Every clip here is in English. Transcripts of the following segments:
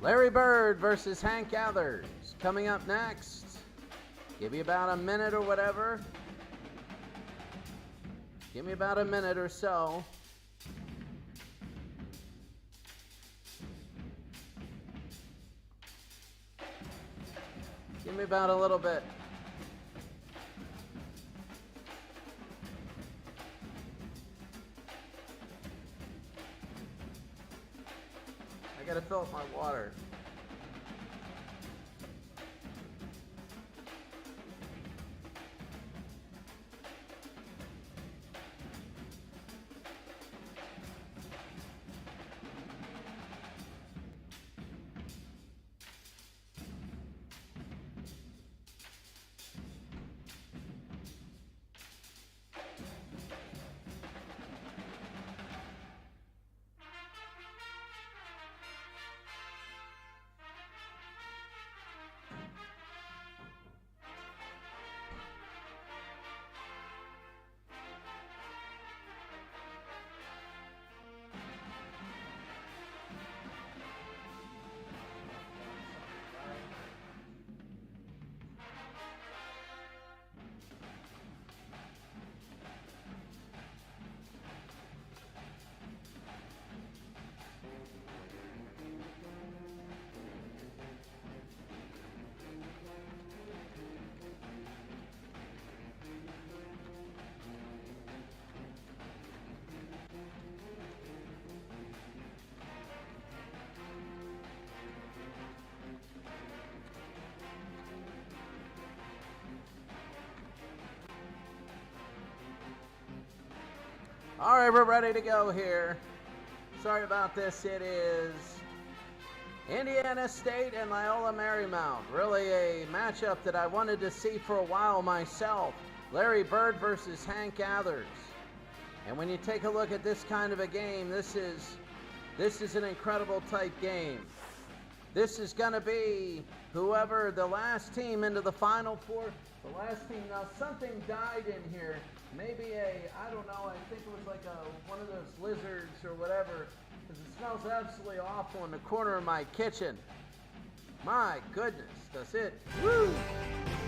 Larry Bird versus Hank Gathers. Coming up next. Give me about a minute or whatever. Give me about a minute or so. Give me about a little bit. I gotta fill up my water. All right, we're ready to go here. Sorry about this. It is Indiana State and Loyola Marymount. Really a matchup that I wanted to see for a while myself. Larry Bird versus Hank Gathers. And when you take a look at this kind of a game, this is an incredible type game. This is going to be whoever the last team into the Final Four. The last team. Now something died in here. Maybe I don't know, I think it was like one of those lizards or whatever, because it smells absolutely awful in the corner of my kitchen. My goodness, does it? Woo!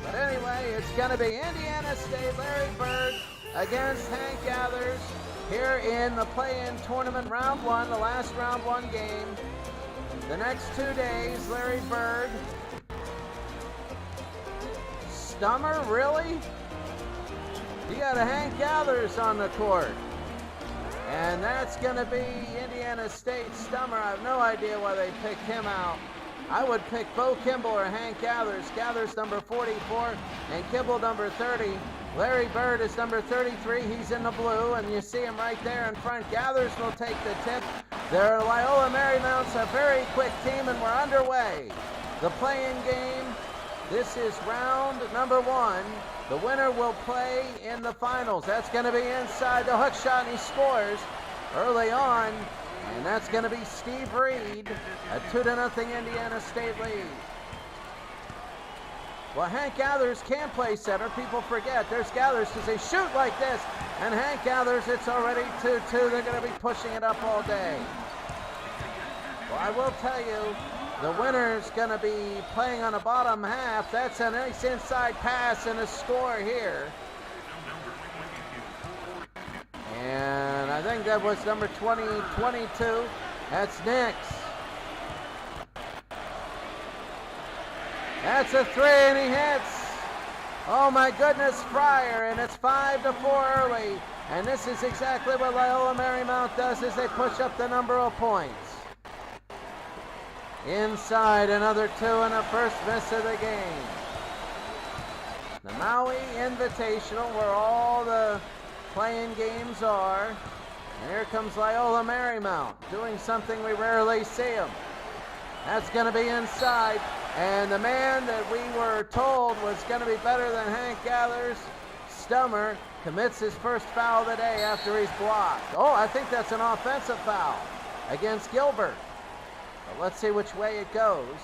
But anyway, it's going to be Indiana State, Larry Bird against Hank Gathers here in the play-in tournament round one, the last round one game. The next 2 days, Larry Bird. Stummer, really? You got a Hank Gathers on the court. And that's going to be Indiana State Stummer. I have no idea why they picked him out. I would pick Bo Kimball or Hank Gathers. Gathers number 44 and Kimball number 30. Larry Bird is number 33. He's in the blue, and you see him right there in front. Gathers will take the tip. Their Loyola Marymount's a very quick team, and we're underway. The play-in game. This is round number one. The winner will play in the finals. That's going to be inside the hook shot, and he scores early on. And that's going to be Steve Reed, a 2-0 Indiana State lead. Well, Hank Gathers can play center. People forget. There's Gathers because they shoot like this. And Hank Gathers, it's already 2-2. They're going to be pushing it up all day. Well, I will tell you, the winner's going to be playing on the bottom half. That's a nice inside pass and a score here. And I think that was number 22. That's Nix. That's a three, and he hits. Oh my goodness, Fryer, and it's 5-4 early. And this is exactly what Loyola Marymount does, is they push up the number of points. Inside, another two, and a first miss of the game. The Maui Invitational, where all the playing games are. And here comes Loyola Marymount, doing something we rarely see them. That's going to be inside. And the man that we were told was going to be better than Hank Gathers, Stummer, commits his first foul of the day after he's blocked. Oh, I think that's an offensive foul against Gilbert. But let's see which way it goes.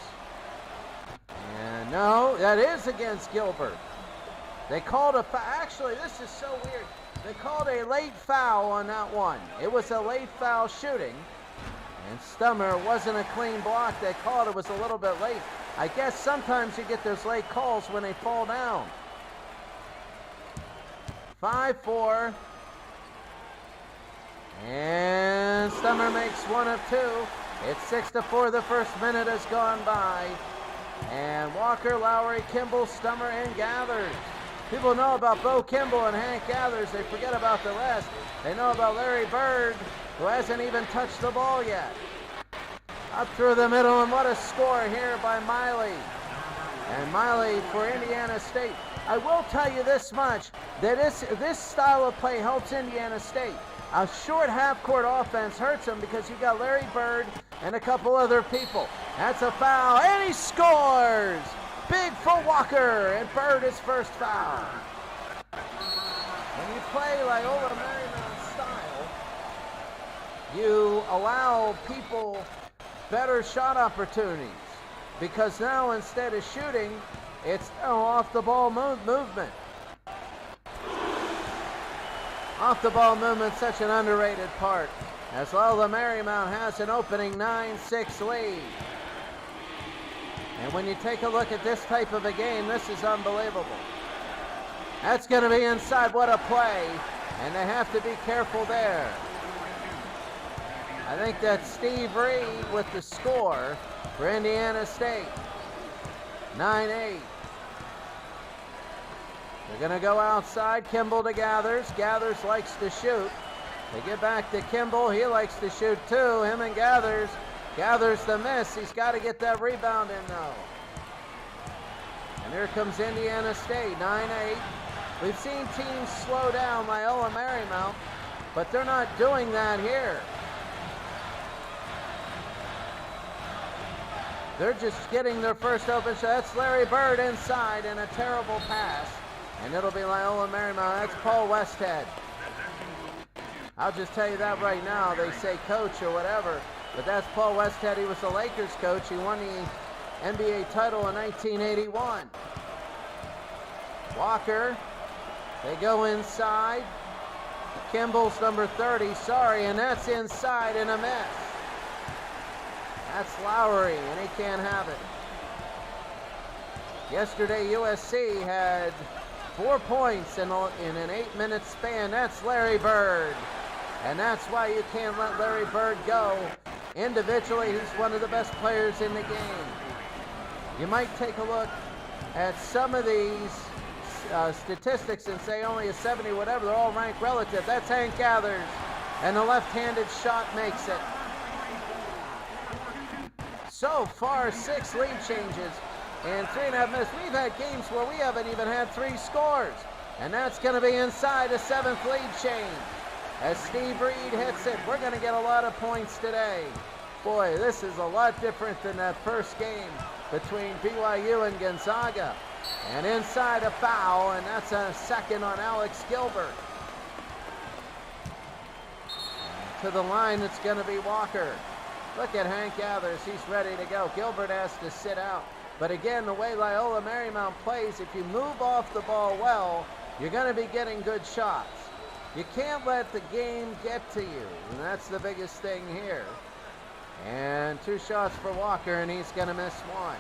And no, that is against Gilbert. They called a foul. Actually, this is so weird. They called a late foul on that one. It was a late foul shooting. And Stummer wasn't a clean block. They called it was a little bit late. I guess sometimes you get those late calls when they fall down. 5-4. And Stummer makes one of two. It's 6-4. The first minute has gone by. And Walker, Lowry, Kimball, Stummer, and Gathers. People know about Bo Kimball and Hank Gathers. They forget about the rest. They know about Larry Bird, who hasn't even touched the ball yet. Up through the middle, and what a score here by Miley. And Miley for Indiana State. I will tell you this much, that this style of play helps Indiana State. A short half-court offense hurts them because you got Larry Bird and a couple other people. That's a foul, and he scores! Big for Walker, and Bird his first foul. When you play Loyola Marymount style, you allow people better shot opportunities because now instead of shooting, it's off the ball movement. Off the ball movement, such an underrated part, as Loyola Marymount has an opening 9-6 lead. And when you take a look at this type of a game, this is unbelievable. That's going to be inside. What a play. And they have to be careful there. I think that's Steve Reed with the score for Indiana State. 9-8. They're going to go outside. Kimball to Gathers. Gathers likes to shoot. They get back to Kimball. He likes to shoot too. Him and Gathers. Gathers the miss. He's got to get that rebound in though. And here comes Indiana State, 9-8. We've seen teams slow down Loyola Marymount, but they're not doing that here. They're just getting their first open shot. That's Larry Bird inside and a terrible pass. And it'll be Loyola Marymount. That's Paul Westhead. I'll just tell you that right now. They say coach or whatever. But that's Paul Westhead. He was the Lakers coach. He won the NBA title in 1981. Walker, they go inside. Kimball's number 30, sorry, and that's inside and a miss. That's Lowry, and he can't have it. Yesterday, USC had 4 points in an 8-minute span. That's Larry Bird, and that's why you can't let Larry Bird go. Individually, he's one of the best players in the game. You might take a look at some of these statistics and say only a 70, whatever. They're all ranked relative. That's Hank Gathers, and the left-handed shot makes it. So far, 6 lead changes in 3.5 minutes. We've had games where we haven't even had 3 scores, and that's going to be inside a 7th lead change. As Steve Reed hits it, we're going to get a lot of points today. Boy, this is a lot different than that first game between BYU and Gonzaga. And inside a foul, and that's a second on Alex Gilbert. To the line, it's going to be Walker. Look at Hank Gathers. He's ready to go. Gilbert has to sit out. But again, the way Loyola Marymount plays, if you move off the ball well, you're going to be getting good shots. You can't let the game get to you, and that's the biggest thing here. And 2 shots for Walker, and he's going to miss 1.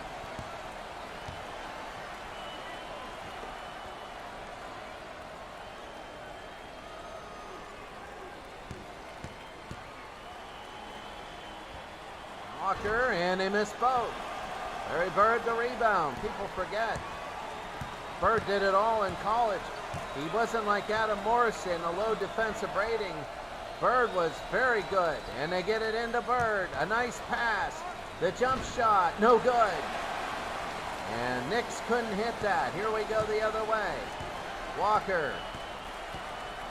Walker, and they miss both. Larry Bird the rebound. People forget. Bird did it all in college. He wasn't like Adam Morrison, a low defensive rating. Bird was very good, and they get it into Bird. A nice pass. The jump shot, no good. And Nix couldn't hit that. Here we go the other way. Walker.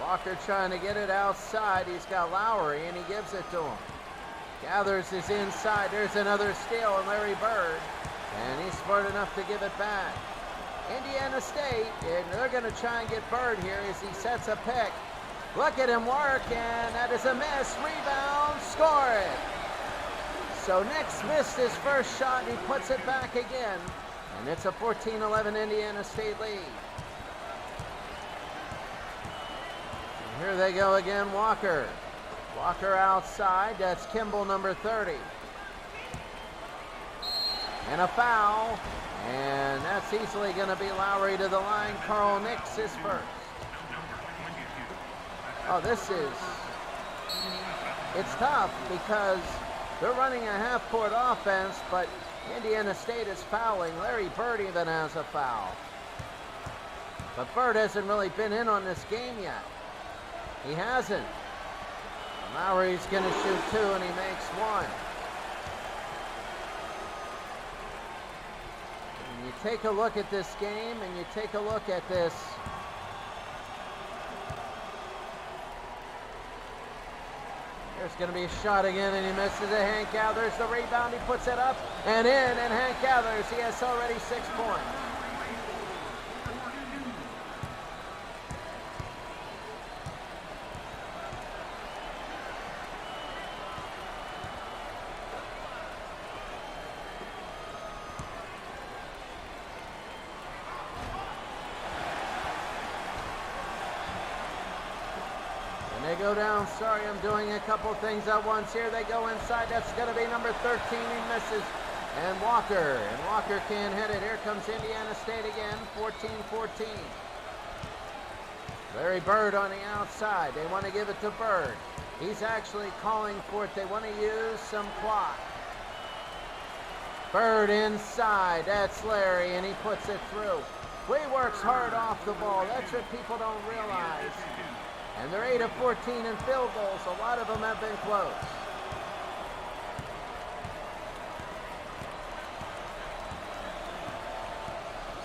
Walker trying to get it outside. He's got Lowry, and he gives it to him. Gathers is inside. There's another steal, and Larry Bird. And he's smart enough to give it back. Indiana State, and they're going to try and get Bird here as he sets a pick. Look at him work, and that is a miss. Rebound, score it. So Nix missed his first shot, and he puts it back again. And it's a 14-11 Indiana State lead. And here they go again, Walker. Walker outside. That's Kimball, number 30. And a foul. And that's easily going to be Lowry to the line. Carl Nix is first. Oh, it's tough because they're running a half-court offense, but Indiana State is fouling. Larry Bird even has a foul. But Bird hasn't really been in on this game yet. He hasn't. Lowry's going to shoot 2, and he makes 1. And you take a look at this game, and you take a look at this. There's going to be a shot again, and he misses it. Hank gathers the rebound. He puts it up and in, and Hank gathers. He has already 6 points. They go down. Sorry, I'm doing a couple things at once here. They go inside. That's going to be number 13. He misses. And Walker can't hit it. Here comes Indiana State again. 14-14. Larry Bird on the outside. They want to give it to Bird. He's actually calling for it. They want to use some clock. Bird inside. That's Larry, and he puts it through. He works hard off the ball. That's what people don't realize. And they're 8 of 14 in field goals. A lot of them have been close.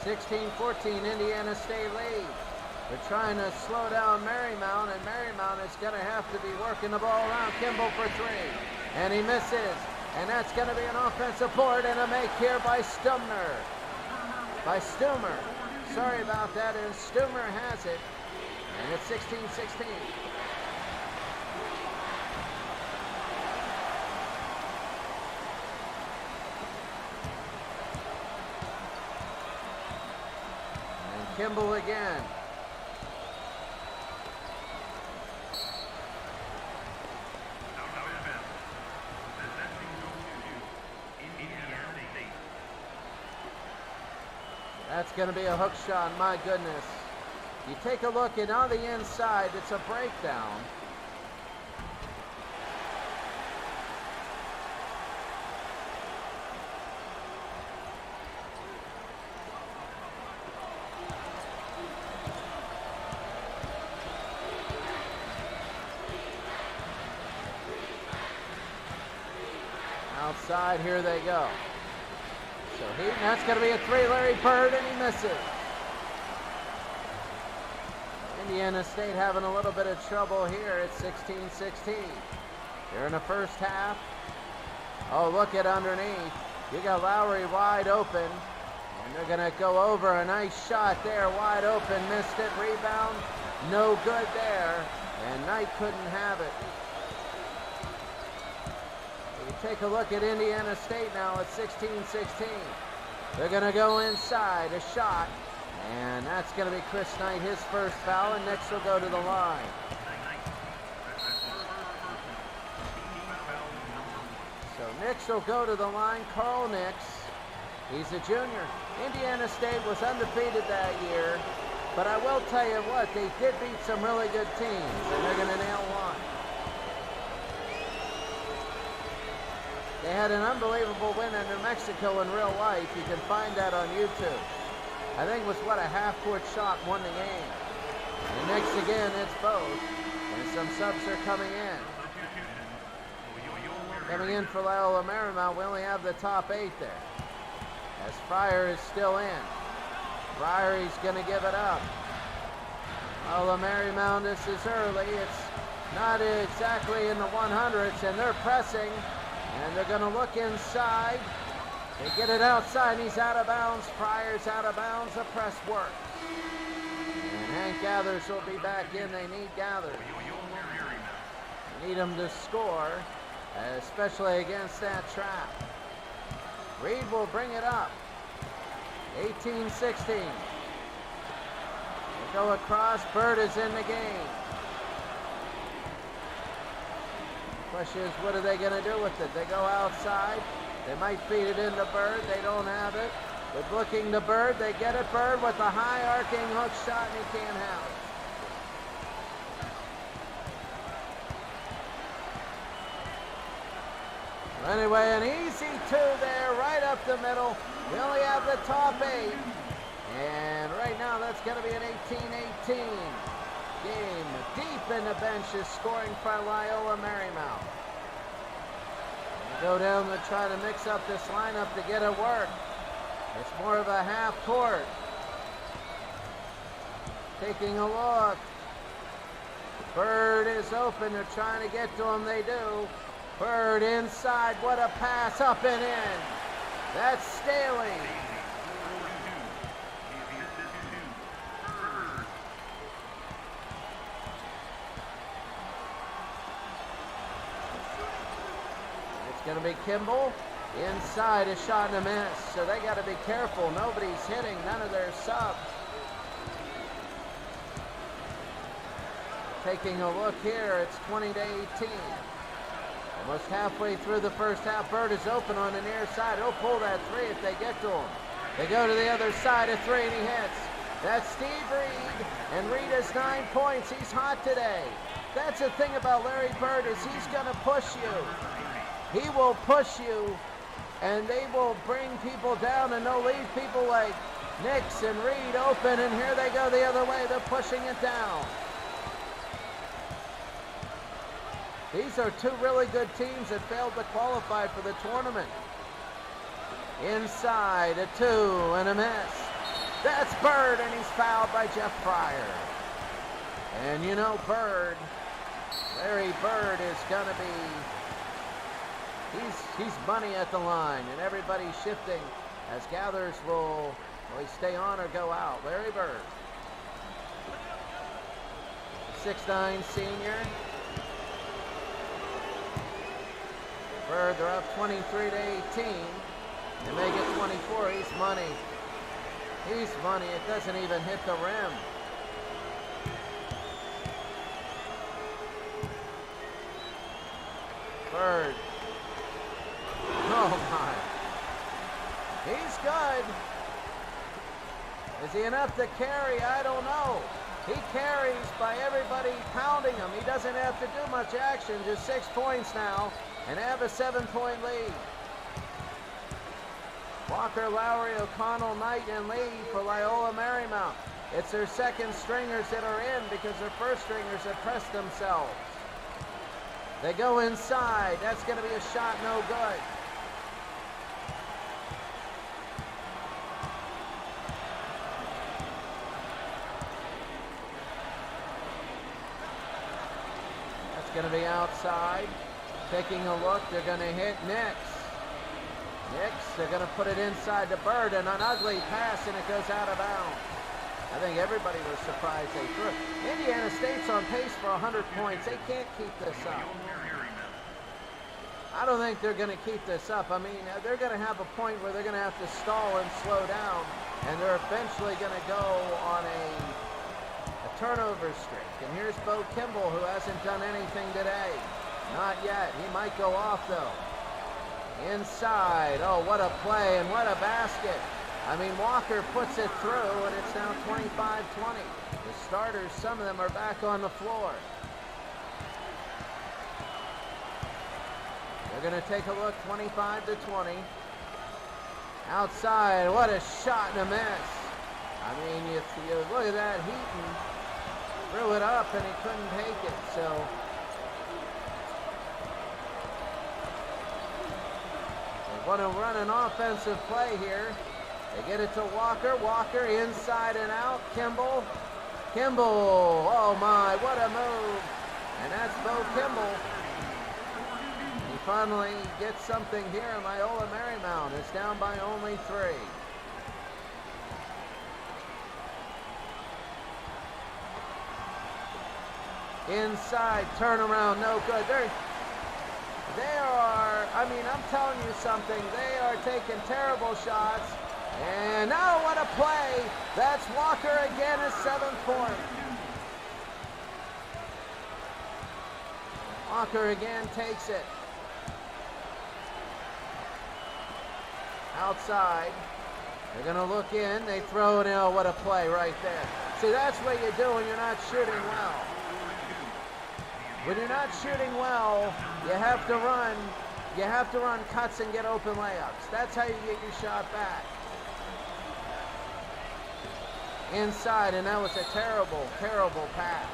(16-14) Indiana State lead. They're trying to slow down Marymount, and Marymount is going to have to be working the ball around. Kimball for 3, and he misses. And that's going to be an offensive board and a make here by Stumer. Sorry about that, and Stumer has it. And it's 16-16. And Kimball again. That's going to be a hook shot, my goodness. You take a look, and on the inside, it's a breakdown. Outside, here they go. So that's going to be a 3, Larry Bird, and he misses. Indiana State having a little bit of trouble here at 16-16. Here in the first half. Oh, look at underneath. You got Lowry wide open. And they're going to go over. A nice shot there, wide open. Missed it. Rebound. No good there. And Knight couldn't have it. You take a look at Indiana State now at 16-16. They're going to go inside. A shot. And that's going to be Chris Knight, his first foul, and Nix will go to the line. So Nix will go to the line. Carl Nix, he's a junior. Indiana State was undefeated that year, but I will tell you what, they did beat some really good teams, and they're going to nail one. They had an unbelievable win in New Mexico in real life. You can find that on YouTube. I think it was, a half-court shot won the game. And next again, it's both. And some subs are coming in. Coming in for Loyola Marymount, we only have the top 8 there. As Fryer is still in. Fryer, he's going to give it up. Loyola Marymount, this is early. It's not exactly in the 100s, and they're pressing. And they're going to look inside. They get it outside, and he's out of bounds. Fryer's out of bounds. The press works. And Hank Gathers will be back in. They need Gathers. They need him to score, especially against that trap. Reed will bring it up. 18-16. They go across. Bird is in the game. Question is, what are they going to do with it? They go outside. They might feed it into Bird. They don't have it. But looking to Bird. They get it. Bird with a high arcing hook shot, and he can't have it. Anyway, an easy two there, right up the middle. We only have the top 8. And right now, that's going to be an 18-18 game. Deep in the benches, scoring for Loyola Marymount. Go down to try to mix up this lineup to get it work. It's more of a half court. Taking a look. Bird is open. They're trying to get to him. They do. Bird inside. What a pass. Up and in. That's Staley. It's going to be Kimball. Inside, a shot and a miss. So they got to be careful. Nobody's hitting. None of their subs. Taking a look here. It's 20-18. Almost halfway through the first half. Bird is open on the near side. He'll pull that three if they get to him. They go to the other side, a three, and he hits. That's Steve Reed, and Reed has 9 points. He's hot today. That's the thing about Larry Bird, is he's going to push you. He will push you, and they will bring people down, and they'll leave people like Nix and Reed open, and here they go the other way. They're pushing it down. These are two really good teams that failed to qualify for the tournament. Inside, a two and a miss. That's Bird, and he's fouled by Jeff Pryor. And you know Bird, Larry Bird is going to be, he's money at the line, and everybody's shifting as Gathers will he stay on or go out. Larry Bird, 6'9" senior. Bird, they're up 23-18. They make it 24. He's money. He's money. It doesn't even hit the rim. Bird. Oh my. He's good. Is he enough to carry? I don't know. He carries by everybody pounding him. He doesn't have to do much action. Just 6 points now. And have a 7-point lead. Walker, Lowry, O'Connell, Knight, and Lee for Loyola Marymount. It's their second stringers that are in because their first stringers have pressed themselves. They go inside. That's going to be a shot, no good. That's going to be outside. Taking a look, they're going to hit Nix. They're going to put it inside to Bird, and an ugly pass, and it goes out of bounds. I think everybody was surprised they threw it. Indiana State's on pace for 100 points. They can't keep this up. I don't think they're going to keep this up. I mean, they're going to have a point where they're going to have to stall and slow down, and they're eventually going to go on a turnover streak. And here's Bo Kimball, who hasn't done anything today. Not yet. He might go off, though. Inside. Oh, what a play and what a basket. I mean, Walker puts it through, and it's now 25-20. The starters, some of them are back on the floor. They're going to take a look, 25-20. Outside. What a shot and a miss. I mean, you look at that. Heaton threw it up, and he couldn't take it, so... Want to run an offensive play here. They get it to Walker. Walker inside and out. Kimball. Oh my, what a move. And that's Bo Kimball. He finally gets something here. Loyola Marymount is down by only 3. Inside, turnaround, no good. They are, I mean, I'm telling you something. They are taking terrible shots. And now what a play. That's Walker again, his 7th point. Walker again takes it. Outside. They're going to look in. They throw it in. Oh, what a play right there. See, that's what you do when you're not shooting well. When you're not shooting well, you have to run. You have to run cuts and get open layups. That's how you get your shot back. Inside, and that was a terrible, terrible pass.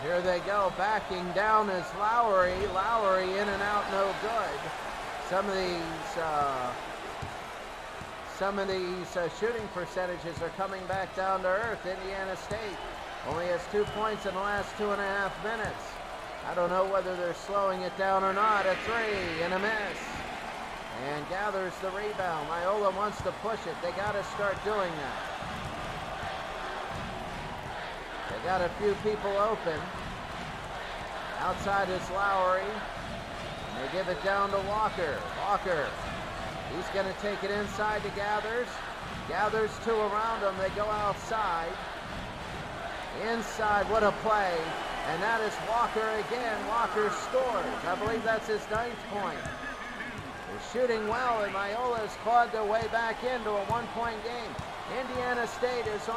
Here they go, backing down is Lowry. Lowry in and out, no good. Some of these shooting percentages are coming back down to earth. Indiana State only has 2 points in the last 2.5 minutes. I don't know whether they're slowing it down or not. A three and a miss. And gathers the rebound. Loyola wants to push it. They got to start doing that. They got a few people open. Outside is Lowry. And they give it down to Walker. Walker. He's going to take it inside to Gathers. Gathers two around him. They go outside. Inside, what a play. And that is Walker again. Walker scores. I believe that's his 9th point. They're shooting well, and Loyola has clawed their way back into a 1-point game. Indiana State is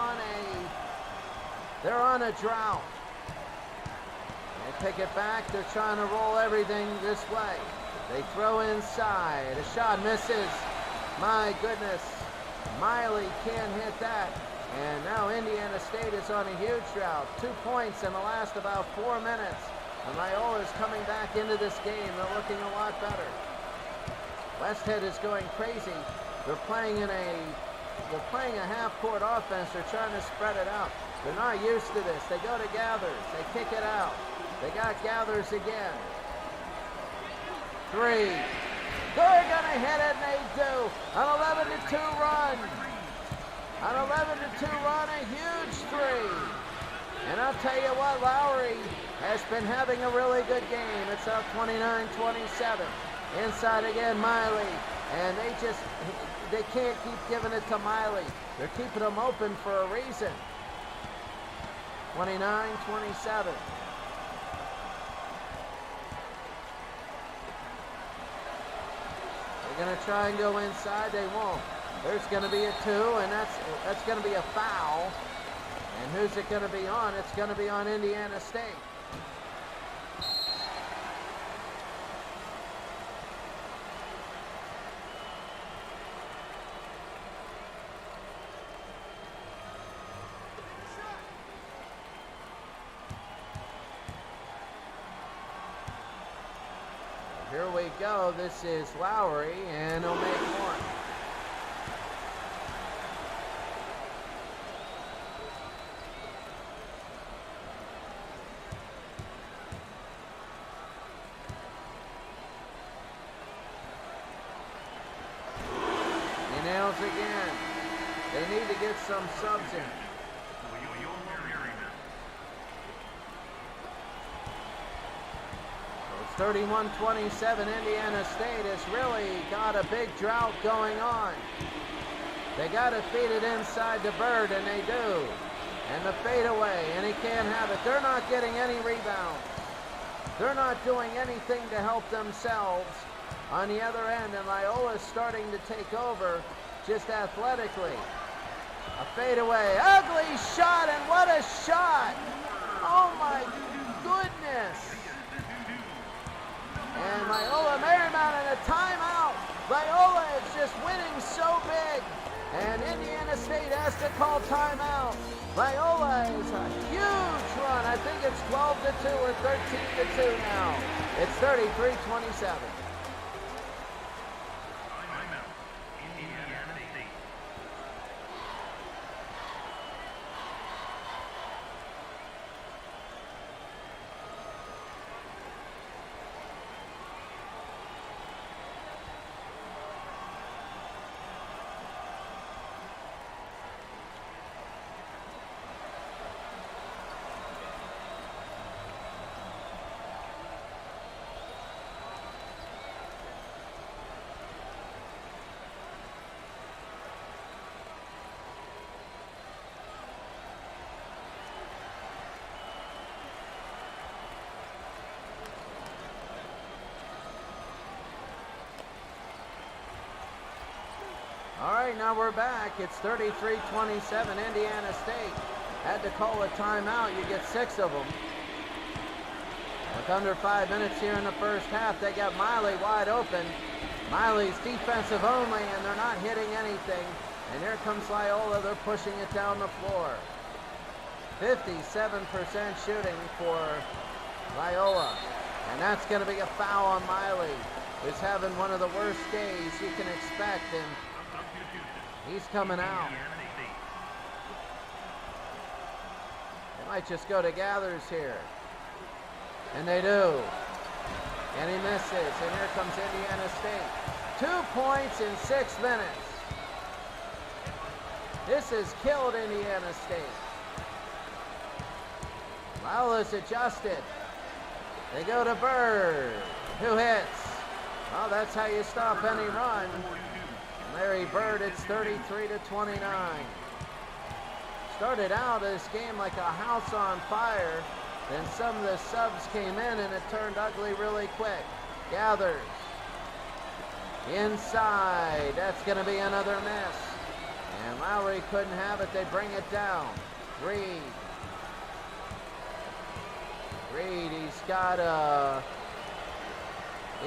they're on a drought. They pick it back. They're trying to roll everything this way. They throw inside. A shot misses. My goodness. Miley can't hit that. And now Indiana State is on a huge drought. 2 points in the last about 4 minutes. And Loyola is coming back into this game. They're looking a lot better. Westhead is going crazy. They're playing a half-court offense. They're trying to spread it out. They're not used to this. They go to Gathers. They kick it out. They got Gathers again. Three. They're going to hit it, and they do. An 11-2 run. An 11-2 run, a huge three. And I'll tell you what, Lowry has been having a really good game. It's up 29-27. Inside again, Miley. And they can't keep giving it to Miley. They're keeping them open for a reason. 29-27. They're going to try and go inside. They won't. There's going to be a 2, and that's going to be a foul. And who's it going to be on? It's going to be on Indiana State. Here we go. This is Lowry, and he'll make one. He nails again. They need to get some subs in. 31-27, Indiana State has really got a big drought going on. They got to feed it inside to Bird, and they do. And the fadeaway, and he can't have it. They're not getting any rebounds. They're not doing anything to help themselves on the other end, and Loyola's starting to take over just athletically. A fadeaway, ugly shot, and what a shot! Oh my goodness! And Loyola Marymount in a timeout. Loyola is just winning so big. And Indiana State has to call timeout. Loyola is a huge run. I think it's 12-2 or 13-2 now. It's 33-27. All right, now we're back. It's 33-27, Indiana State. Had to call a timeout. You get 6 of them. With under 5 minutes here in the first half, they got Miley wide open. Miley's defensive only, and they're not hitting anything. And here comes Loyola. They're pushing it down the floor. 57% shooting for Loyola. And that's going to be a foul on Miley, who's having one of the worst days you can expect. And he's coming out. They might just go to Gathers here. And they do. And he misses. And here comes Indiana State. 2 points in 6 minutes. This has killed Indiana State. Loyola's adjusted. They go to Bird. Who hits? Well, that's how you stop any run. Larry Bird, it's 33-29. Started out this game like a house on fire. Then some of the subs came in and it turned ugly really quick. Gathers. Inside. That's going to be another miss. And Lowry couldn't have it. They bring it down. Reed. Reed, he's got a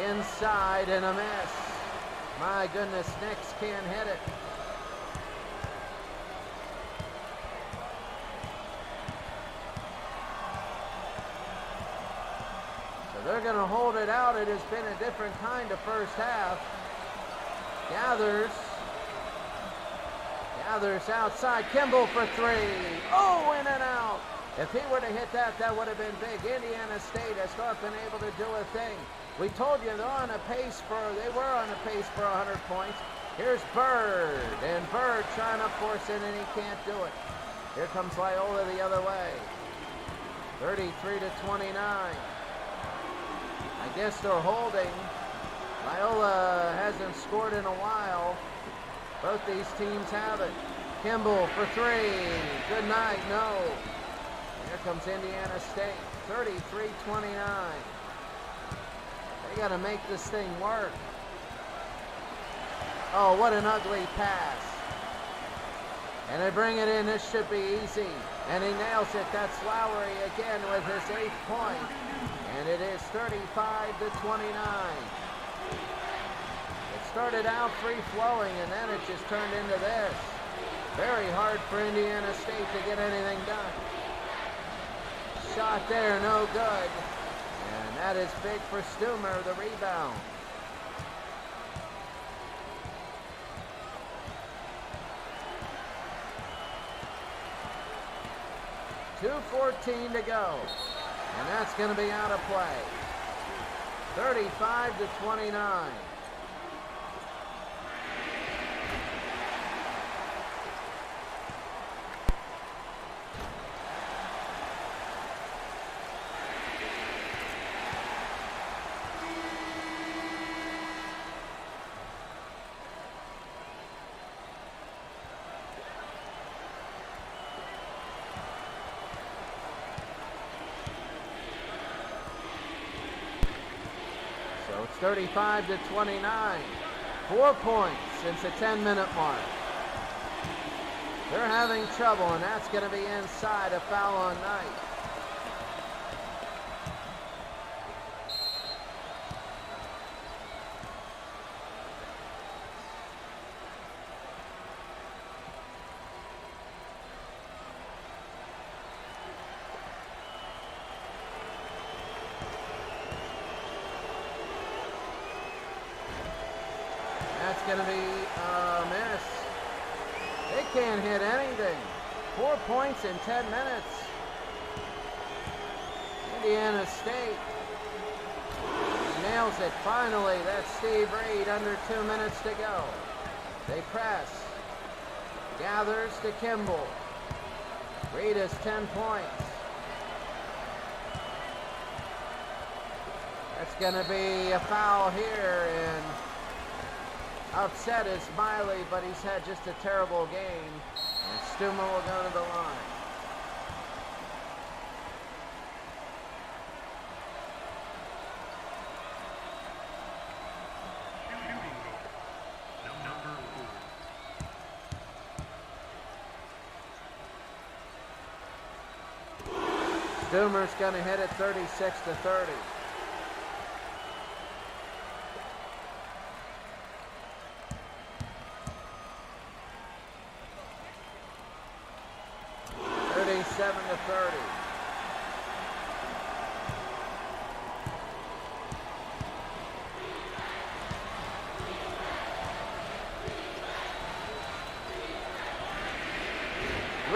inside and a miss. My goodness, Knicks can't hit it. So they're going to hold it out. It has been a different kind of first half. Gathers outside. Kimball for 3. Oh, in and out. If he were to hit that, that would have been big. Indiana State has not been able to do a thing. We told you they were on a pace for 100 points. Here's Bird, and Bird trying to force it, and he can't do it. Here comes Loyola the other way. 33-29. I guess they're holding. Loyola hasn't scored in a while. Both these teams have it. Kimball for 3. Good night, no. Here comes Indiana State, 33-29. They got to make this thing work. Oh, what an ugly pass. And they bring it in. This should be easy. And he nails it. That's Lowry again with his 8th point. And it is 35-29. It started out free-flowing, and then it just turned into this. Very hard for Indiana State to get anything done. Shot there, no good. And that is big for Stumer, the rebound. .2:14 to go. And that's going to be out of play. 35-29. So it's 35-29. 4 points since the 10-minute mark. They're having trouble, and that's going to be inside. A foul on Knight. That's going to be a miss. They can't hit anything. 4 points in 10 minutes. Indiana State nails it finally. That's Steve Reed, under 2 minutes to go. They press. Gathers to Kimball. Reed has 10 points. That's going to be a foul here, and upset is Miley, but he's had just a terrible game. And Stumer will go to the line. Stumer's going to hit it 36-30.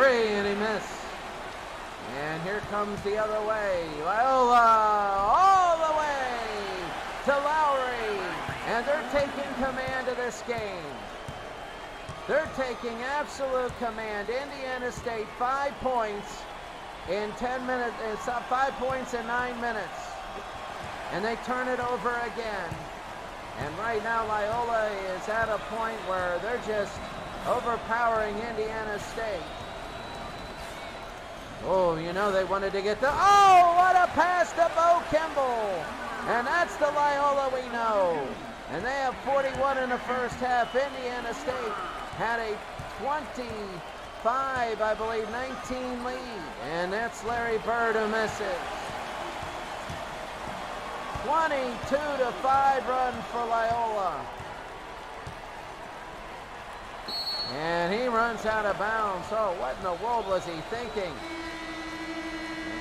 And he missed. And here comes the other way. Loyola all the way to Lowry. And they're taking command of this game. They're taking absolute command. Indiana State 5 points in 10 minutes. It's 5 points in 9 minutes. And they turn it over again. And right now Loyola is at a point where they're just overpowering Indiana State. Oh, you know they wanted to get the... Oh, what a pass to Bo Kimball! And that's the Loyola we know. And they have 41 in the first half. Indiana State had a 25, I believe, 19 lead. And that's Larry Bird who misses. 22-5 run for Loyola. And he runs out of bounds. Oh, what in the world was he thinking?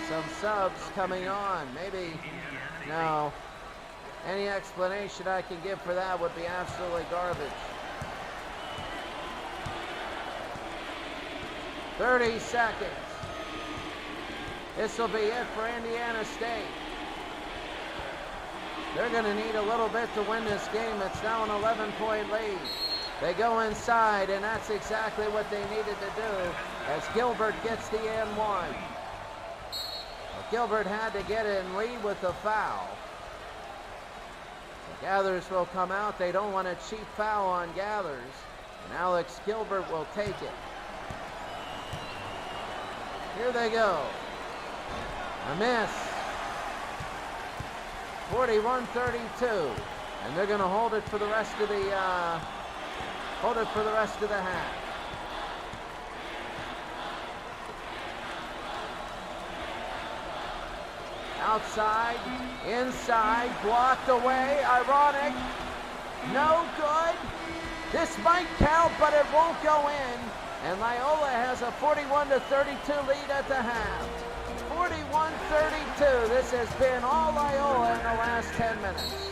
Some subs coming on. Maybe, no. Any explanation I can give for that would be absolutely garbage. 30 seconds. This will be it for Indiana State. They're going to need a little bit to win this game. It's now an 11-point lead. They go inside, and that's exactly what they needed to do as Gilbert gets the N1. Gilbert had to get in lead with the foul. The Gathers will come out. They don't want a cheap foul on Gathers. And Alex Gilbert will take it. Here they go. A miss. 41-32. And they're going to hold it for the rest of the half. Outside, inside, blocked away, ironic, no good. This might count, but it won't go in. And Loyola has a 41-32 lead at the half. 41-32, this has been all Loyola in the last 10 minutes.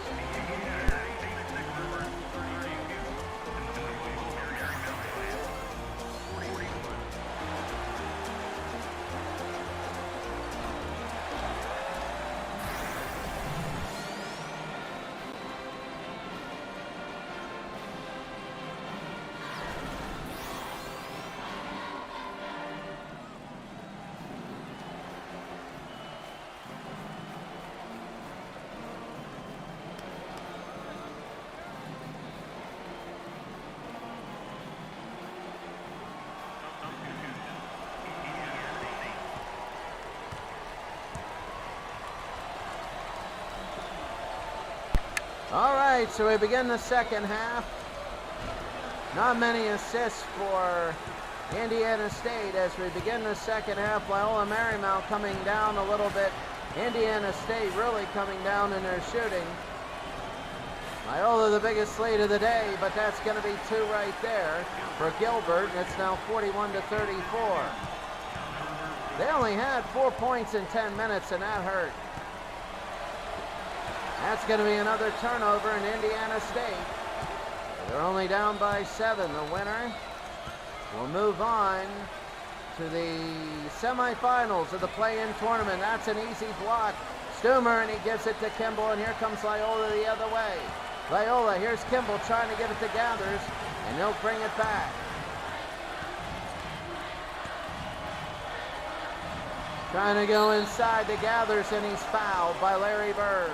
All right, so we begin the second half. Not many assists for Indiana State as we begin the second half. Loyola Marymount coming down a little bit. Indiana State really coming down in their shooting. Loyola the biggest lead of the day, but that's going to be 2 right there for Gilbert. It's now 41-34. They only had 4 points in 10 minutes, and that hurt. That's going to be another turnover in Indiana State. They're only down by 7. The winner will move on to the semifinals of the play-in tournament. That's an easy block. Stumer, and he gives it to Kimball, and here comes Loyola the other way. Loyola, here's Kimball trying to give it to Gathers, and they'll bring it back. Trying to go inside to Gathers, and he's fouled by Larry Bird.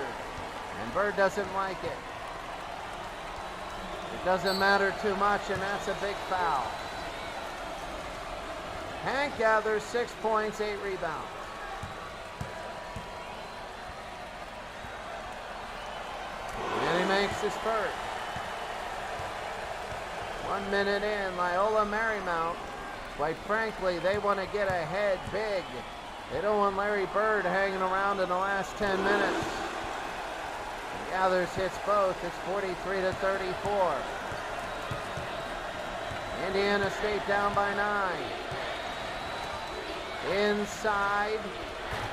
And Bird doesn't like it. It doesn't matter too much, and that's a big foul. Hank Gathers 6 points, 8 rebounds. And he makes his first. 1 minute in, Loyola Marymount. Quite frankly, they want to get ahead big They don't want Larry Bird hanging around in the last 10 minutes. Gathers hits both. It's 43-34. Indiana State down by 9. Inside.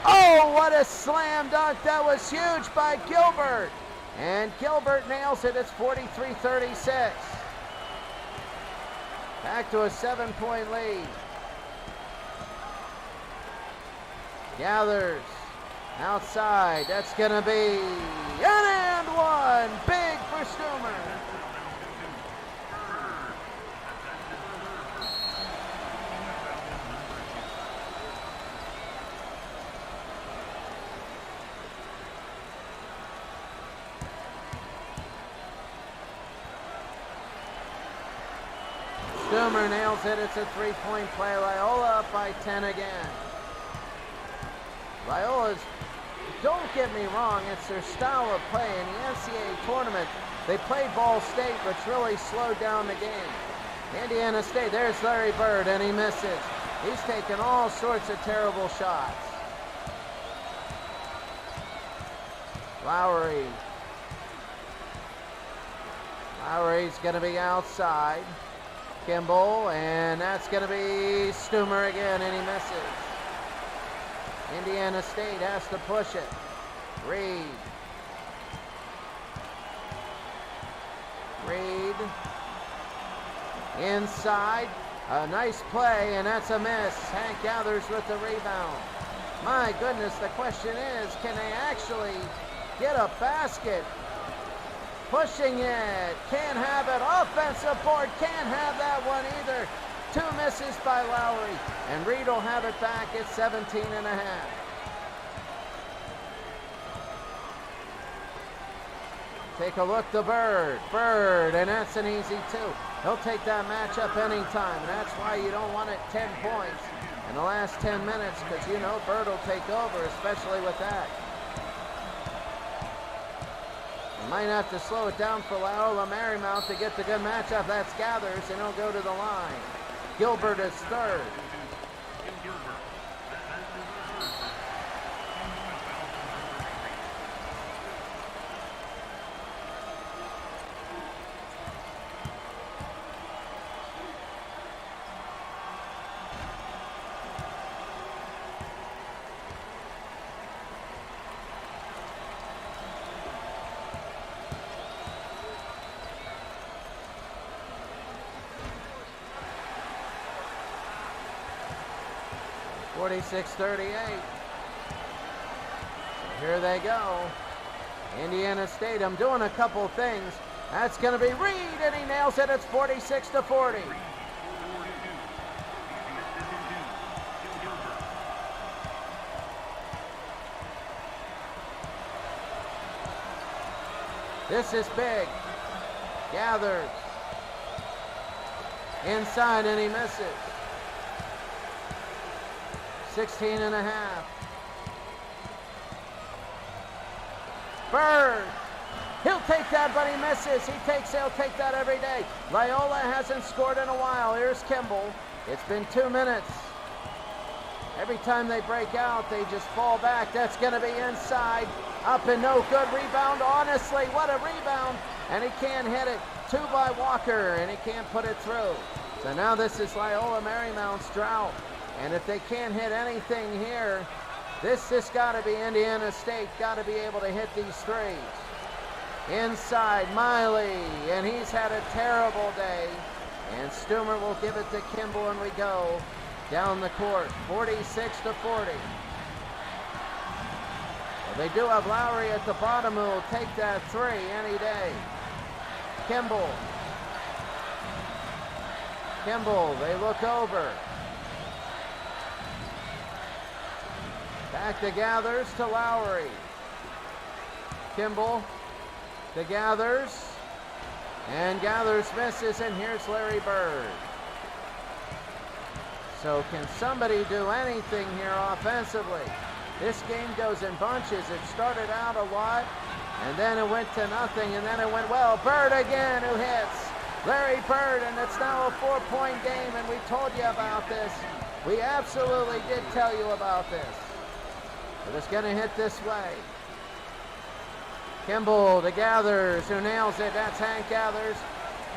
Oh, what a slam dunk. That was huge by Gilbert. And Gilbert nails it. It's 43-36. Back to a 7-point lead. Gathers outside. That's going to be an and one. Big for Stumer. Stumer nails it. It's a 3-point play. Loyola up by 10 again. Loyola's, don't get me wrong, it's their style of play. In the NCAA tournament, they played Ball State, but really slowed down the game. Indiana State, there's Larry Bird, and he misses. He's taken all sorts of terrible shots. Lowry's going to be outside. Kimball, and that's going to be Stumer again, and he misses. Indiana State has to push it. Reed. Inside. A nice play, and that's a miss. Hank Gathers with the rebound. My goodness, the question is, can they actually get a basket? Pushing it. Can't have it. Offensive board. Can't have that one either. 2 misses by Lowry, and Reed will have it back at 17.5. Take a look to Bird, and that's an easy 2. He'll take that matchup anytime, and that's why you don't want it 10 points in the last 10 minutes, because you know Bird will take over, especially with that. You might have to slow it down for Loyola Marymount to get the good matchup. That's Gathers, and he'll go to the line. Gilbert is third. 46-38. Here they go. Indiana State, I'm doing a couple things. That's going to be Reed, and he nails it. It's 46-40. This is big. Gathers. Inside, and he misses. 16.5. Bird. He'll take that, but he misses. He'll take that every day. Loyola hasn't scored in a while. Here's Kimball. It's been 2 minutes. Every time they break out, they just fall back. That's going to be inside. Up and no good. Rebound. Honestly, what a rebound. And he can't hit it. 2 by Walker, and he can't put it through. So now this is Loyola Marymount's drought. And if they can't hit anything here, this got to be Indiana State. Got to be able to hit these threes. Inside, Miley, and he's had a terrible day. And Stumer will give it to Kimball, and we go down the court, 46-40. Well, they do have Lowry at the bottom, who will take that 3 any day. Kimball, they look over. Back to Gathers to Lowry. Kimball to Gathers. And Gathers misses, and here's Larry Bird. So can somebody do anything here offensively? This game goes in bunches. It started out a lot, and then it went to nothing, and then it went well. Bird again, who hits. Larry Bird, and it's now a 4-point game, and we told you about this. We absolutely did tell you about this. But it's going to hit this way. Kimball to Gathers, who nails it. That's Hank Gathers.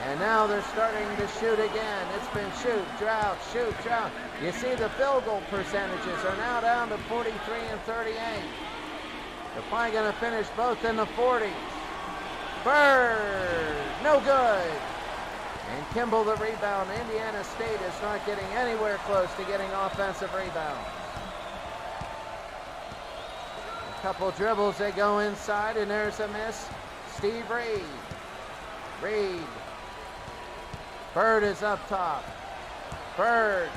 And now they're starting to shoot again. It's been shoot, drought, shoot, drought. You see the field goal percentages are now down to 43 and 38. They're probably going to finish both in the 40s. Bird, no good. And Kimball the rebound. Indiana State is not getting anywhere close to getting offensive rebounds. A couple dribbles, they go inside, and there's a miss. Steve Reed. Reed. Bird is up top. Bird.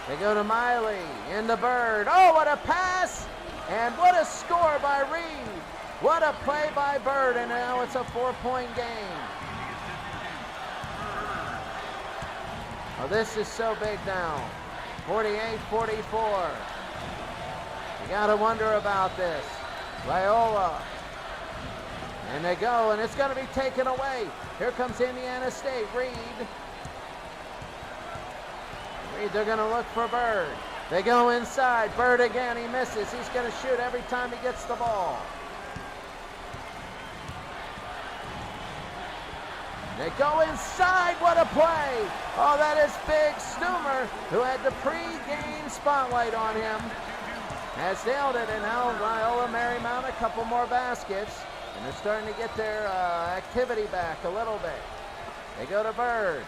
They go to Miley. Into Bird. Oh, what a pass! And what a score by Reed. What a play by Bird, and now it's a 4-point game. Oh, this is so big now. 48-44. You got to wonder about this. Loyola. And they go, and it's going to be taken away. Here comes Indiana State. Reed. Reed, they're going to look for Bird. They go inside. Bird again. He misses. He's going to shoot every time he gets the ball. They go inside. What a play. Oh, that is big. Stumer, who had the pre-game spotlight on him, has nailed it. And now Loyola Marymount a couple more baskets. And they're starting to get their activity back a little bit. They go to Bird.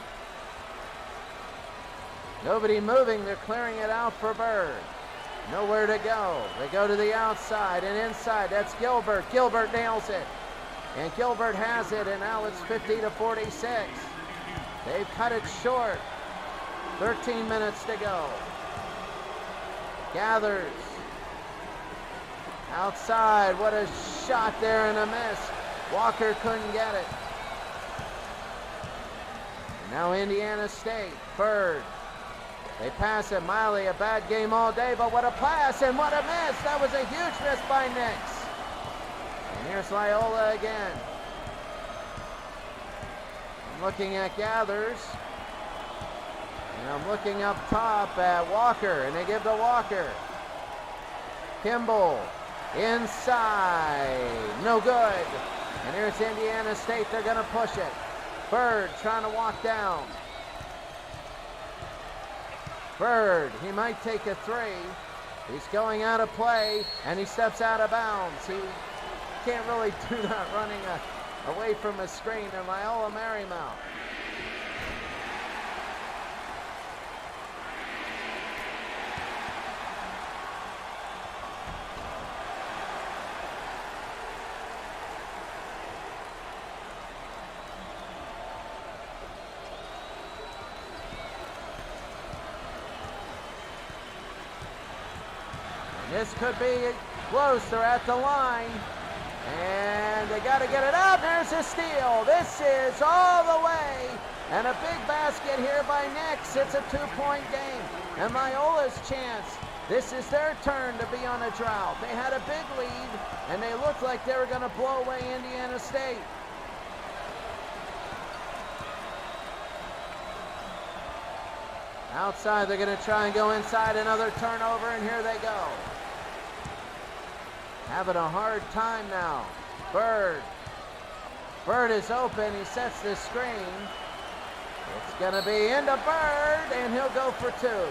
Nobody moving. They're clearing it out for Bird. Nowhere to go. They go to the outside and inside. That's Gilbert. Gilbert nails it. And Gilbert has it, and now it's 50-46. They've cut it short. 13 minutes to go. Gathers. Outside, what a shot there and a miss. Walker couldn't get it. And now Indiana State, Bird. They pass it. Miley, a bad game all day, but what a pass and what a miss. That was a huge miss by Nix. And here's Loyola again. I'm looking at Gathers. And I'm looking up top at Walker, and they give to Walker. Kimball. Inside, no good. And here's Indiana State, they're gonna push it. Bird trying to walk down. Bird, he might take a three. He's going out of play, and he steps out of bounds. He can't really do that running away from a screen in Loyola Marymount. This could be close. They're at the line. And they got to get it out. There's a steal. This is all the way. And a big basket here by Nix. It's a 2-point game. And Loyola's chance. This is their turn to be on a drought. They had a big lead, and they looked like they were going to blow away Indiana State. Outside, they're going to try and go inside. Another turnover, and here they go. Having a hard time now. Bird. Bird is open. He sets the screen. It's going to be into Bird, and he'll go for two.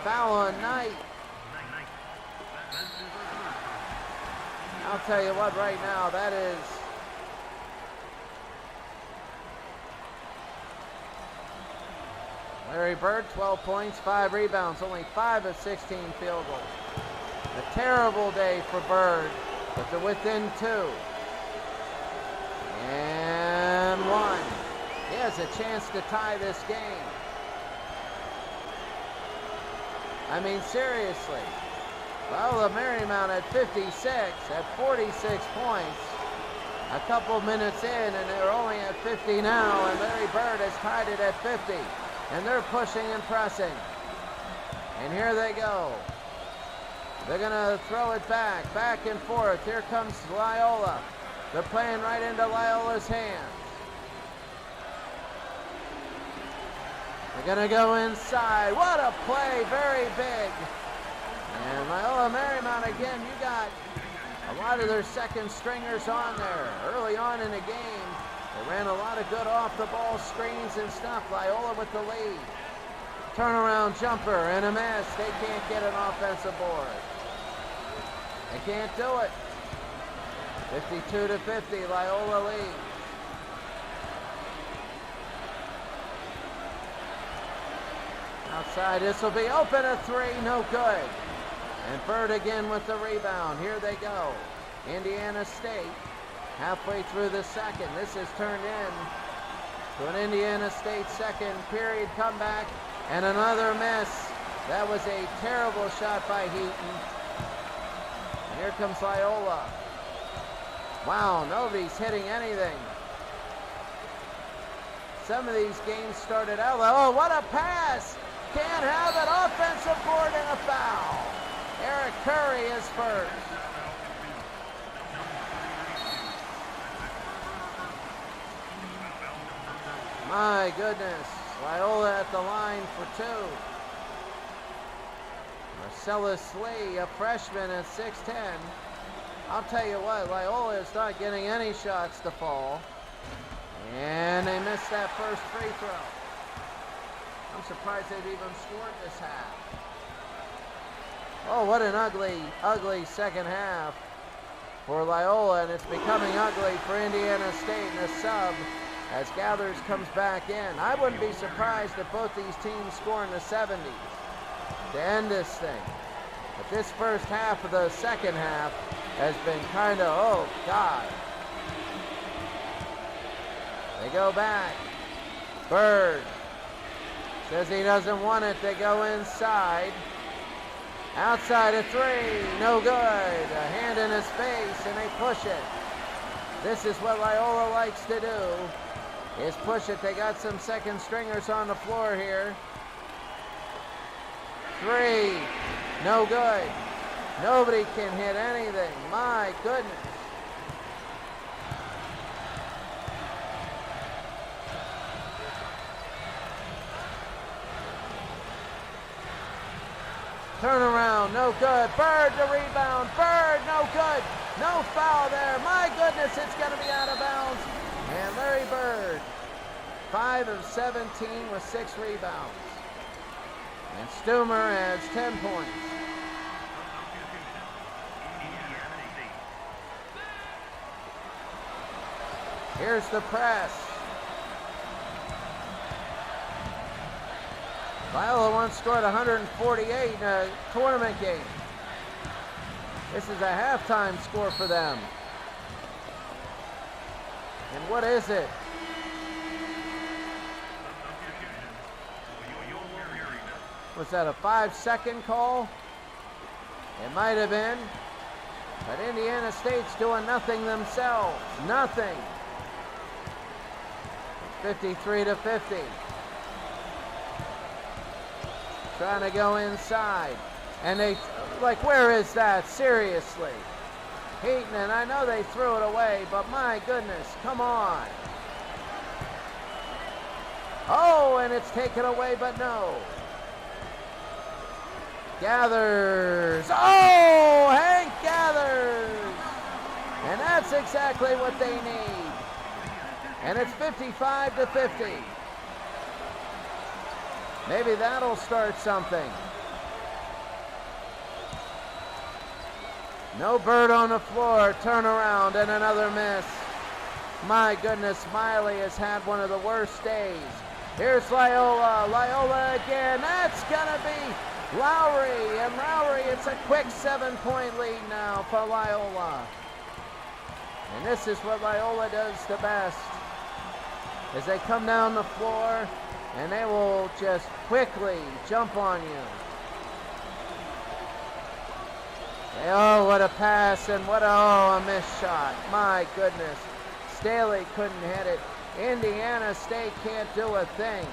Foul on Knight. I'll tell you what, right now, that is... Larry Bird, 12 points, 5 rebounds, only 5 of 16 field goals. A terrible day for Bird, but they're within 2. And 1. He has a chance to tie this game. I mean, seriously. Loyola Marymount at 56, at 46 points. A couple minutes in, and they're only at 50 now, and Larry Bird has tied it at 50. And they're pushing and pressing. And here they go. They're going to throw it back and forth. Here comes Loyola. They're playing right into Loyola's hands. They're going to go inside. What a play, very big. And Loyola Marymount again, you got a lot of their second stringers on there. Early on in the game, they ran a lot of good off-the-ball screens and stuff. Loyola with the lead. Turnaround jumper and a miss. They can't get an offensive board. They can't do it. 52-50, Loyola leads. Outside, this will be open, a three, no good. And Bird again with the rebound. Here they go. Indiana State halfway through the second. This has turned in to an Indiana State second period comeback. And another miss. That was a terrible shot by Heaton. And here comes Loyola. Wow, nobody's hitting anything. Some of these games started out, oh, what a pass! Can't have it, offensive board and a foul. Eric Curry is first. My goodness, Loyola at the line for two. Marcellus Lee, a freshman at 6'10". I'll tell you what, Loyola is not getting any shots to fall. And they missed that first free throw. I'm surprised they've even scored this half. Oh, what an ugly, ugly second half for Loyola, and it's becoming ugly for Indiana State in a sub as Gathers comes back in. I wouldn't be surprised if both these teams score in the 70s to end this thing. But this first half of the second half has been kind of, oh, God. They go back. Bird says he doesn't want it. They go inside. Outside a three. No good. A hand in his face, and they push it. This is what Loyola likes to do, is push it. They got some second stringers on the floor here. Three. No good. Nobody can hit anything. My goodness. Turnaround, no good. Bird the rebound. Bird, no good. No foul there. My goodness, it's going to be out of bounds. And Larry Bird, 5 of 17 with 6 rebounds. And Stumer has 10 points. Here's the press. Loyola once scored 148 in a tournament game. This is a halftime score for them. And what is it? Was that a 5-second call? It might have been. But Indiana State's doing nothing themselves. Nothing. 53-50. Trying to go inside. And they, like, where is that? Seriously. Heaton, and I know they threw it away, but my goodness, come on. Oh, and it's taken away, but no. Gathers. Oh, Hank Gathers. And that's exactly what they need. And it's 55-50. Maybe that'll start something. No Bird on the floor. Turnaround and another miss. My goodness, Miley has had one of the worst days. Here's Loyola. Loyola again. That's going to be Lowry. And Lowry, it's a quick 7-point lead now for Loyola. And this is what Loyola does the best. As they come down the floor, and they will just quickly jump on you. Oh, what a pass, and what a missed shot. My goodness. Staley couldn't hit it. Indiana State can't do a thing.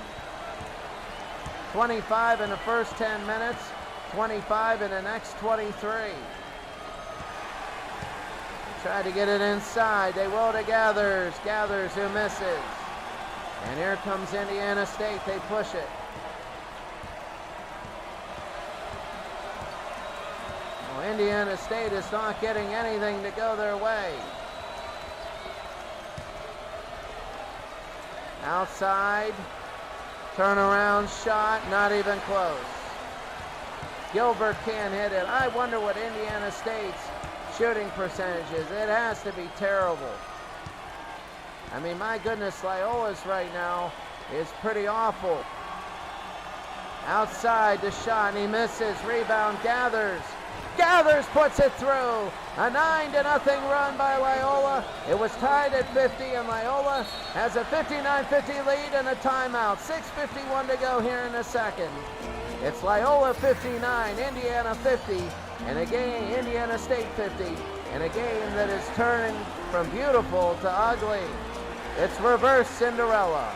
25 in the first 10 minutes, 25 in the next 23. Tried to get it inside. They will to Gathers. Gathers who misses. And here comes Indiana State. They push it. Well, Indiana State is not getting anything to go their way. Outside, turnaround shot, not even close. Gilbert can't hit it. I wonder what Indiana State's shooting percentage is. It has to be terrible. I mean, my goodness, Loyola's right now is pretty awful. Outside the shot, and he misses. Rebound, Gathers. Gathers puts it through. A 9-0 run by Loyola. It was tied at 50, and Loyola has a 59-50 lead and a timeout. 6:51 to go here in the second. It's Loyola 59, Indiana 50, and a game, Indiana State 50, and a game that is turning from beautiful to ugly. It's reverse Cinderella.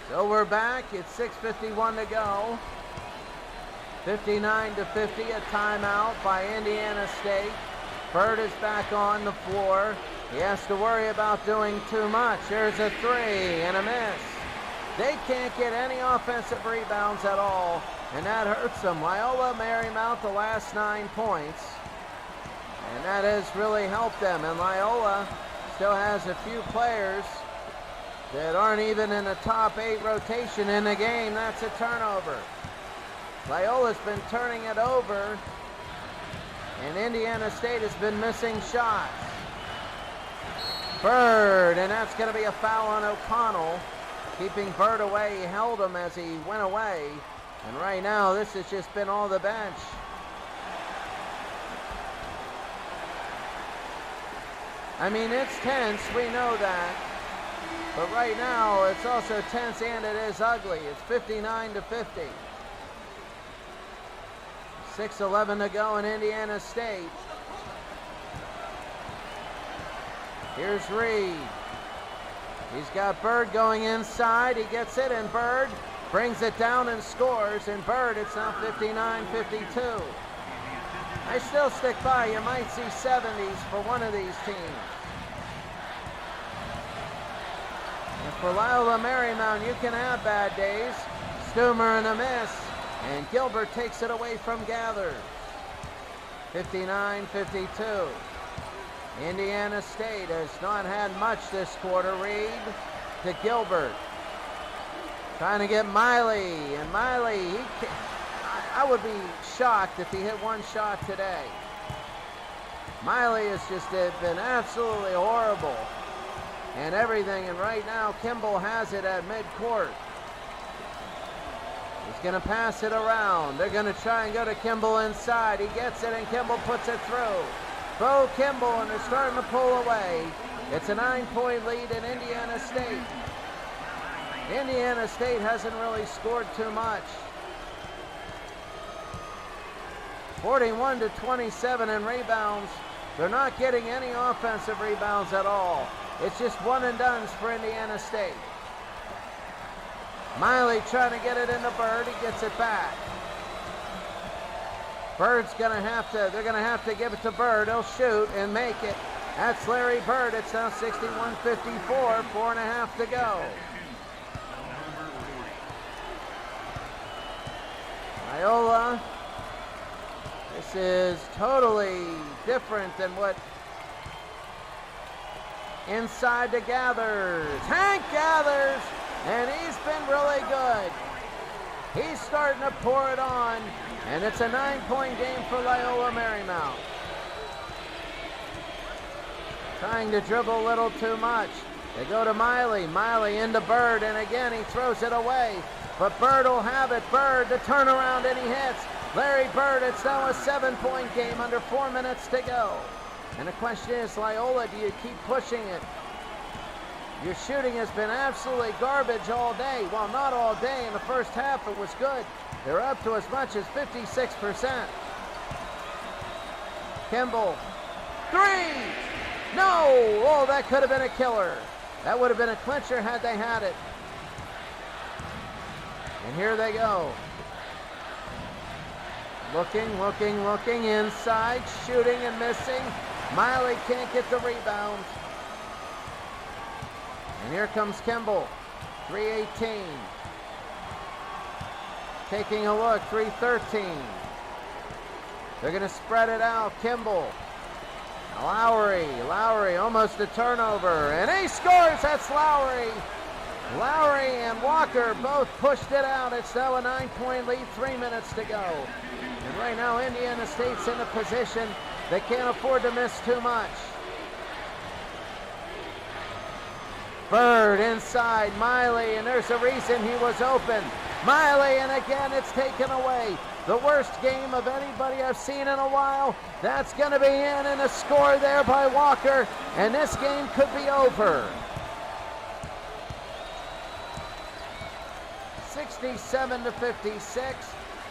So we're back. It's 6:51 to go. 59-50, a timeout by Indiana State. Bird is back on the floor. He has to worry about doing too much. Here's a three and a miss. They can't get any offensive rebounds at all, and that hurts them. Loyola Marymount the last 9 points, and that has really helped them. And Loyola still has a few players that aren't even in the top 8 rotation in the game. That's a turnover. Loyola's been turning it over, and Indiana State has been missing shots. Bird, and that's going to be a foul on O'Connell. Keeping Bird away, he held him as he went away. And right now, this has just been all the bench. I mean, it's tense, we know that. But right now, it's also tense and it is ugly. It's 59-50. 6:11 to go in Indiana State. Here's Reed. He's got Bird going inside. He gets it, and Bird brings it down and scores. And Bird, it's now 59-52. I still stick by. You might see 70s for one of these teams. And for Loyola Marymount, you can have bad days. Stumer and a miss. And Gilbert takes it away from Gathers. 59-52. Indiana State has not had much this quarter. Reed to Gilbert. Trying to get Miley. And Miley, I would be shocked if he hit one shot today. Miley has just been absolutely horrible and everything. And right now, Kimball has it at midcourt. He's going to pass it around. They're going to try and go to Kimball inside. He gets it, and Kimball puts it through. Bo Kimball, and they're starting to pull away. It's a 9-point lead in Indiana State. Indiana State hasn't really scored too much. 41-27 in rebounds. They're not getting any offensive rebounds at all. It's just one and dones for Indiana State. Miley trying to get it into Bird. He gets it back. Bird's they're gonna have to give it to Bird. He'll shoot and make it. That's Larry Bird. It's now 61-54, 4.5 to go. Loyola, this is totally different than what inside to Gathers. Hank Gathers, and he's been really good. He's starting to pour it on, and it's a 9-point game for Loyola Marymount. Trying to dribble a little too much. They go to Miley. Miley into Bird, and again he throws it away. but Bird will have it. Bird, the turnaround, and he hits. Larry Bird, it's now a 7-point game under 4 minutes to go. And the question is, Loyola, do you keep pushing it? Your shooting has been absolutely garbage all day. Well, not all day. In the first half, it was good. They're up to as much as 56%. Kimball, 3! No! Oh, that could have been a killer. That would have been a clincher had they had it. And here they go. Looking inside, shooting and missing. Miley can't get the rebound. And here comes Kimball, 3:18. Taking a look, 3:13. They're going to spread it out. Kimball, Lowry, almost a turnover, and he scores. That's Lowry. Lowry and Walker both pushed it out. It's now a 9-point lead, 3 minutes to go. And right now, Indiana State's in a position they can't afford to miss too much. Bird inside, Miley, and there's a reason he was open. Miley, and again it's taken away. The worst game of anybody I've seen in a while. That's going to be in, and a score there by Walker, and this game could be over. 67-56,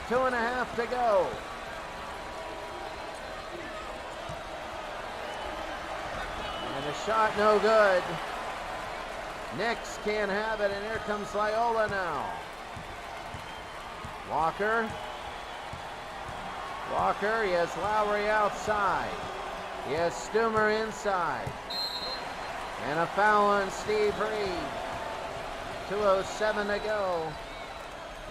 2.5 to go. And the shot no good. Nix can't have it, and here comes Loyola now. Walker, he has Lowry outside. He has Stumer inside. And a foul on Steve Reed. 2:07 to go.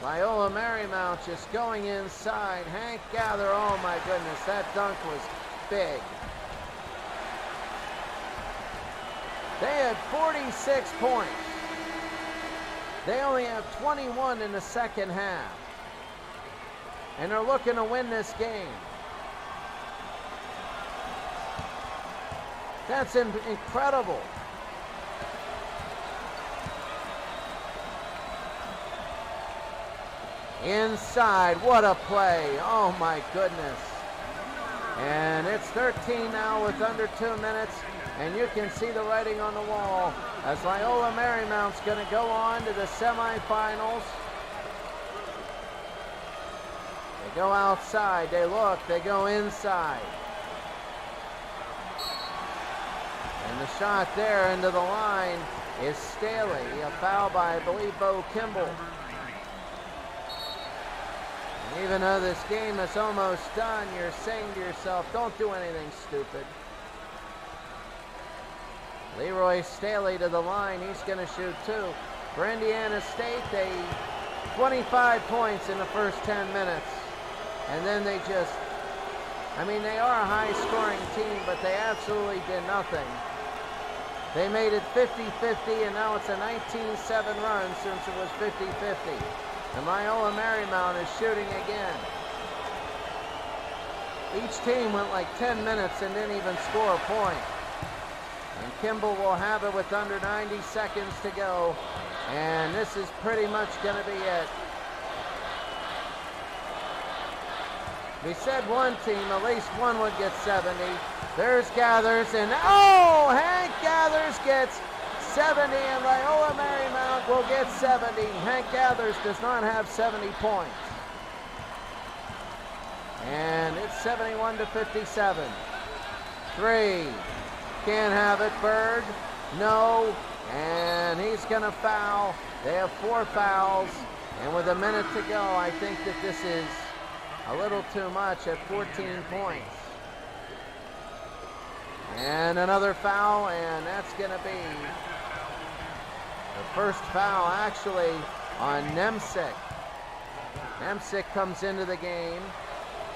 Loyola Marymount just going inside. Hank Gather, oh my goodness, that dunk was big. They had 46 points. They only have 21 in the second half. And they're looking to win this game. That's incredible. Inside, what a play. Oh my goodness. And it's 13 now with under 2 minutes. And you can see the writing on the wall as Loyola Marymount's going to go on to the semifinals. They go outside, they look, they go inside. And the shot there into the line is Staley. A foul by, I believe, Bo Kimball. And even though this game is almost done, you're saying to yourself, don't do anything stupid. Leroy Staley to the line. He's going to shoot 2. For Indiana State, they 25 points in the first 10 minutes. And then they just, they are a high-scoring team, but they absolutely did nothing. They made it 50-50, and now it's a 19-7 run since it was 50-50. And Loyola Marymount is shooting again. Each team went like 10 minutes and didn't even score a point. And Kimball will have it with under 90 seconds to go. And this is pretty much going to be it. We said one team, at least one would get 70. There's Gathers, and Hank Gathers gets 70, and Loyola Marymount will get 70. Hank Gathers does not have 70 points. And it's 71-57. 3. Can't have it. Bird, no, and he's going to foul. They have 4 fouls, and with a minute to go, I think that this is a little too much at 14 points. And another foul, and that's going to be the first foul actually on Nemsic. Nemsic comes into the game.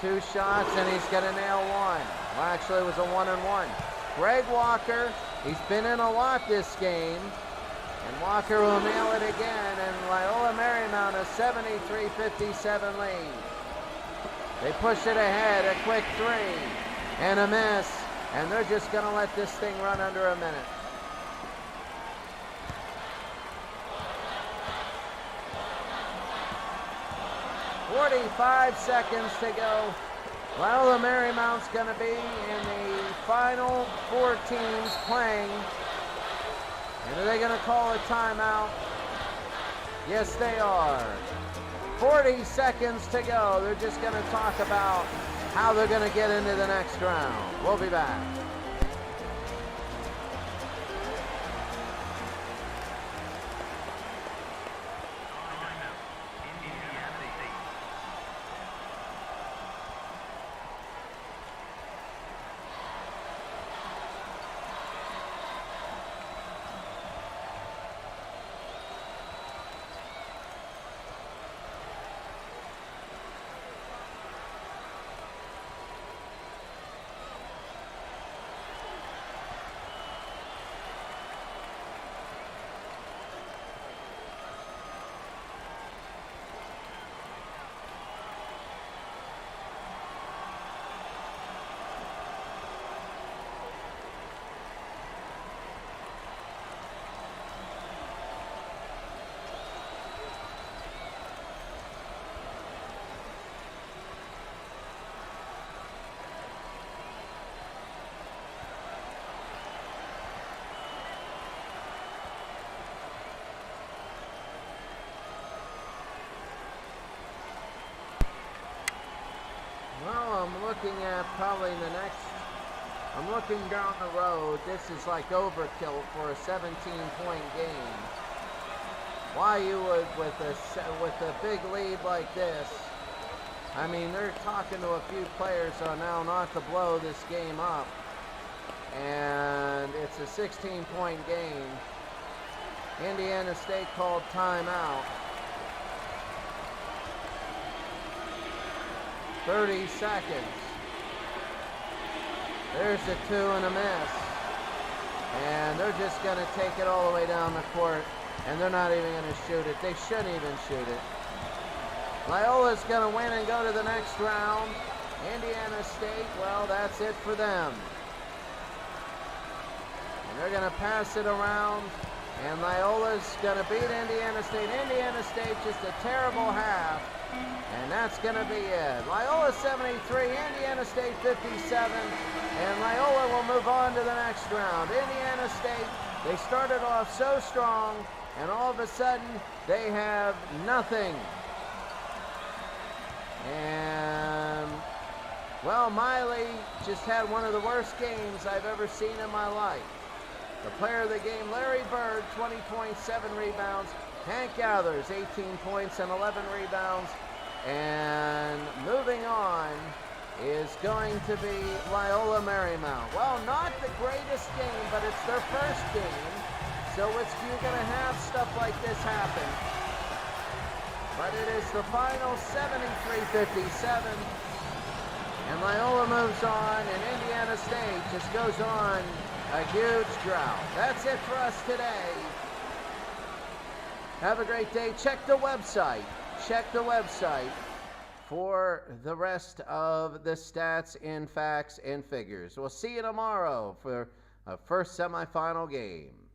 2 shots, and he's going to nail 1. Well, actually, it was a 1-and-1. Greg Walker, he's been in a lot this game, and Walker will nail it again, and Loyola Marymount a 73-57 lead. They push it ahead, a quick 3, and a miss, and they're just going to let this thing run under a minute. 45 seconds to go. Loyola Marymount's going to be in the final 4 teams playing. And are they going to call a timeout? Yes, they are. 40 seconds to go. They're just going to talk about how they're going to get into the next round. We'll be back. Well, I'm looking at probably I'm looking down the road. This is like overkill for a 17-point game. Why you would, with a big lead like this, I mean, they're talking to a few players on now not to blow this game up. And it's a 16-point game. Indiana State called timeout. 30 seconds. There's a 2 and a miss. And they're just going to take it all the way down the court. And they're not even going to shoot it. They shouldn't even shoot it. Loyola's going to win and go to the next round. Indiana State, well, that's it for them. And they're going to pass it around. And Loyola's going to beat Indiana State. Indiana State just a terrible half. And that's going to be it. Loyola 73, Indiana State 57. And Loyola will move on to the next round. Indiana State, they started off so strong, and all of a sudden, they have nothing. And, well, Miley just had one of the worst games I've ever seen in my life. The player of the game, Larry Bird, 20 points, 7 rebounds. Hank Gathers, 18 points and 11 rebounds. And moving on is going to be Loyola Marymount. Well, not the greatest game, but it's their first game. So you're going to have stuff like this happen. But it is the final 73-57. And Loyola moves on, and Indiana State just goes on a huge drought. That's it for us today. Have a great day. Check the website. Check the website for the rest of the stats and facts and figures. We'll see you tomorrow for a first semifinal game.